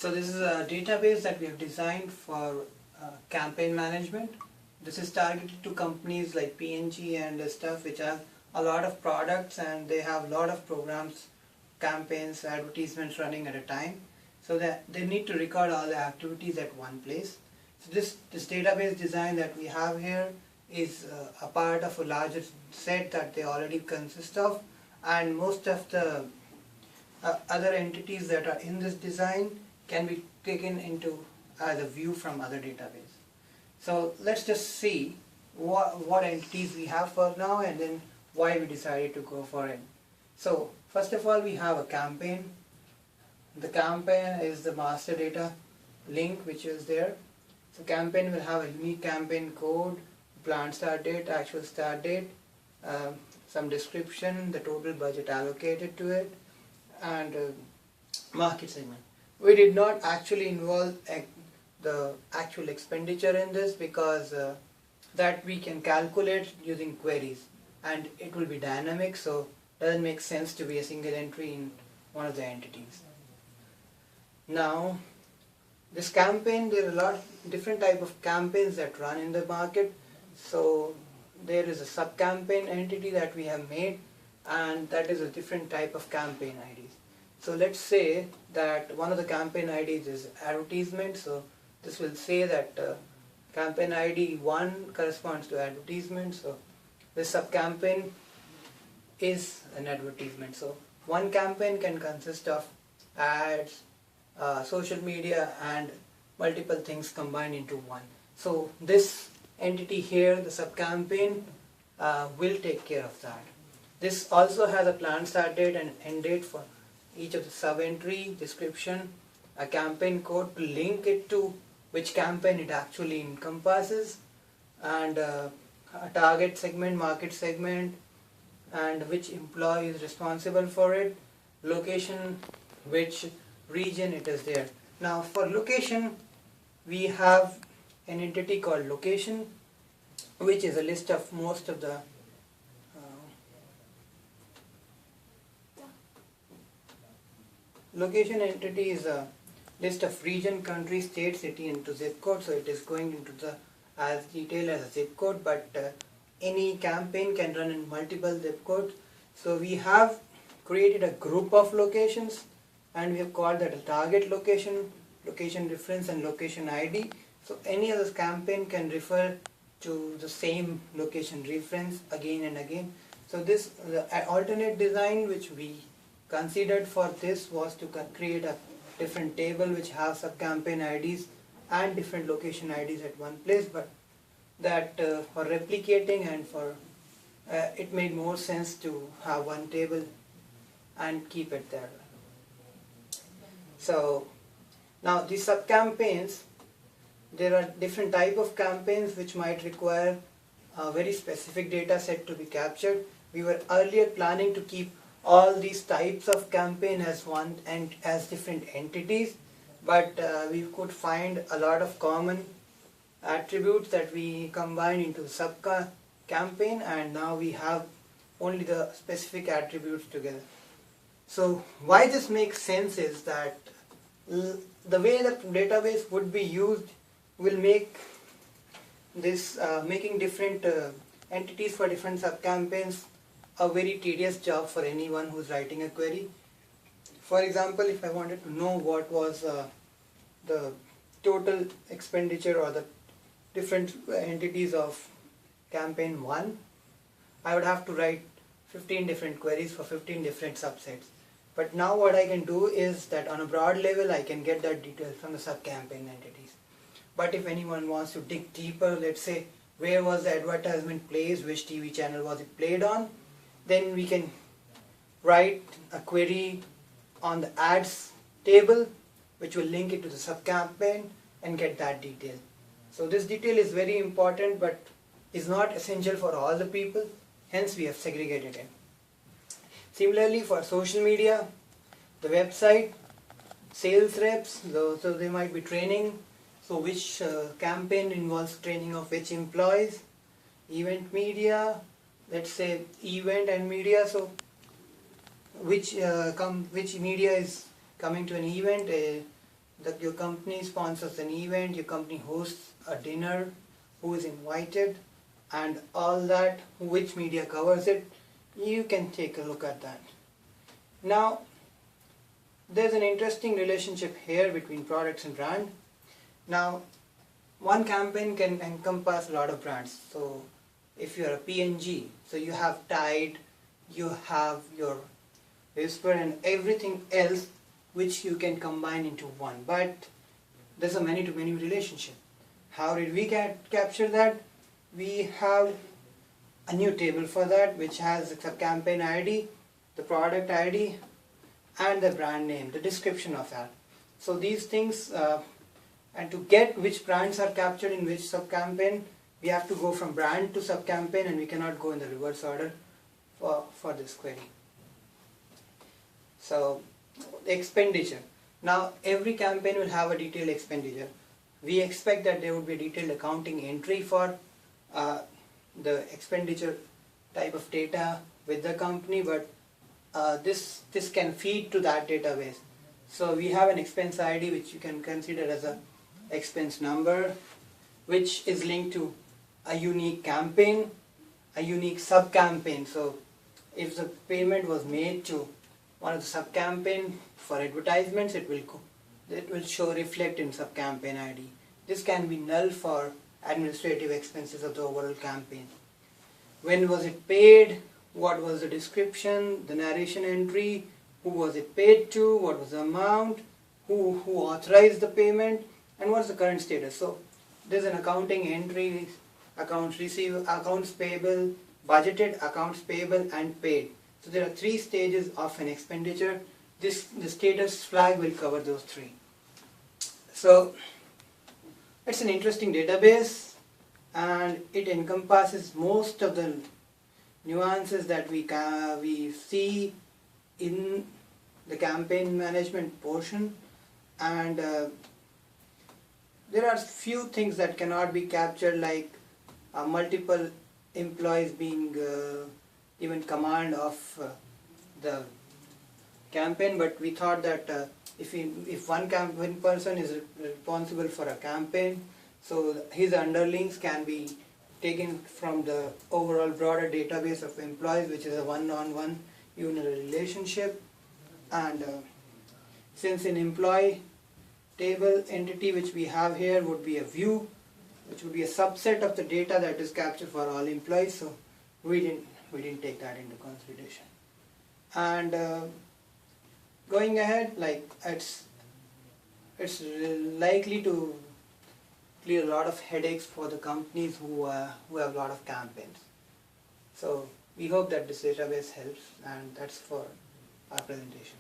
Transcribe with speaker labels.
Speaker 1: So this is a database that we have designed for campaign management. This is targeted to companies like P&G and stuff which have a lot of products and they have a lot of programs, campaigns, advertisements running at a time. So that they need to record all the activities at one place. So this database design that we have here is a part of a larger set that they already consist of, and most of the other entities that are in this design can be taken into as a view from other database. So let's just see what entities we have for now and then why we decided to go for it. So first of all, we have a campaign. The campaign is the master data link which is there. So campaign will have a unique campaign code, planned start date, actual start date, some description, the total budget allocated to it, and market segment. We did not actually involve the actual expenditure in this because that we can calculate using queries and it will be dynamic, so it doesn't make sense to be a single entry in one of the entities. Now this campaign, there are a lot of different type of campaigns that run in the market. So there is a sub-campaign entity that we have made, and that is a different type of campaign IDs. So let's say that one of the campaign IDs is advertisement. So this will say that campaign ID 1 corresponds to advertisement. So this sub-campaign is an advertisement. So one campaign can consist of ads, social media, and multiple things combined into one. So this entity here, the sub-campaign, will take care of that. This also has a planned start date and end date for each of the sub-entry, description, a campaign code to link it to which campaign it actually encompasses, and a target segment, market segment, and which employee is responsible for it, location, which region it is there. Now for location, we have an entity called location, which is a list of most of the location entity is a list of region, country, state, city into zip code. So it is going into the as detailed as a zip code, but any campaign can run in multiple zip codes. So we have created a group of locations and we have called that a target location, location reference, and location ID. So any other campaign can refer to the same location reference again and again. So this the alternate design which we considered for this was to create a different table which has sub-campaign IDs and different location IDs at one place, but that for replicating and for it made more sense to have one table and keep it there. So now these sub-campaigns, there are different type of campaigns which might require a very specific data set to be captured. We were earlier planning to keep all these types of campaign as one and as different entities, but we could find a lot of common attributes that we combine into the sub-campaign, and now we have only the specific attributes together. So why this makes sense is that the way the database would be used will make this making different entities for different sub-campaigns a very tedious job for anyone who's writing a query. For example, if I wanted to know what was the total expenditure or the different entities of campaign 1, I would have to write 15 different queries for 15 different subsets. But now what I can do is that on a broad level I can get that detail from the sub-campaign entities. But if anyone wants to dig deeper, let's say where was the advertisement placed, which TV channel was it played on, then we can write a query on the ads table which will link it to the sub-campaign and get that detail. So this detail is very important but is not essential for all the people, hence we have segregated it. Similarly for social media, the website, sales reps, so they might be training, so which campaign involves training of which employees, event media, let's say event and media, so which media is coming to an event, that your company sponsors an event, your company hosts a dinner, who is invited, and all that, which media covers it, you can take a look at that. Now, there's an interesting relationship here between products and brand. Now, one campaign can encompass a lot of brands. So, if you're a P&G, so you have Tide, you have your Whisper and everything else which you can combine into one. But there's a many-to-many relationship. How did we capture that? We have a new table for that which has the campaign ID, the product ID, and the brand name, the description of that. So these things, and to get which brands are captured in which sub-campaign, we have to go from brand to sub-campaign, and we cannot go in the reverse order for this query. So, expenditure. Now, every campaign will have a detailed expenditure. We expect that there would be a detailed accounting entry for the expenditure type of data with the company, but this can feed to that database. So we have an expense ID which you can consider as a expense number, which is linked to a unique campaign, a unique sub-campaign. So if the payment was made to one of the sub-campaign for advertisements, it will show reflect in sub-campaign ID. This can be null for administrative expenses of the overall campaign. When was it paid? What was the description, the narration entry, who was it paid to, what was the amount, who authorized the payment, and what's the current status. So there's an accounting entry, accounts receivable, accounts payable, budgeted, accounts payable, and paid. So there are 3 stages of an expenditure. The status flag will cover those 3. So it's an interesting database, and it encompasses most of the nuances that we see in the campaign management portion, and there are few things that cannot be captured, like multiple employees being given command of the campaign. But we thought that if one person is responsible for a campaign, so his underlings can be taken from the overall broader database of employees, which is a one-on-one relationship. And since an employee table entity which we have here would be a view, which would be a subset of the data that is captured for all employees, so we didn't take that into consideration. And going ahead, like it's likely to clear a lot of headaches for the companies who have a lot of campaigns. So we hope that this database helps, and that's for our presentation.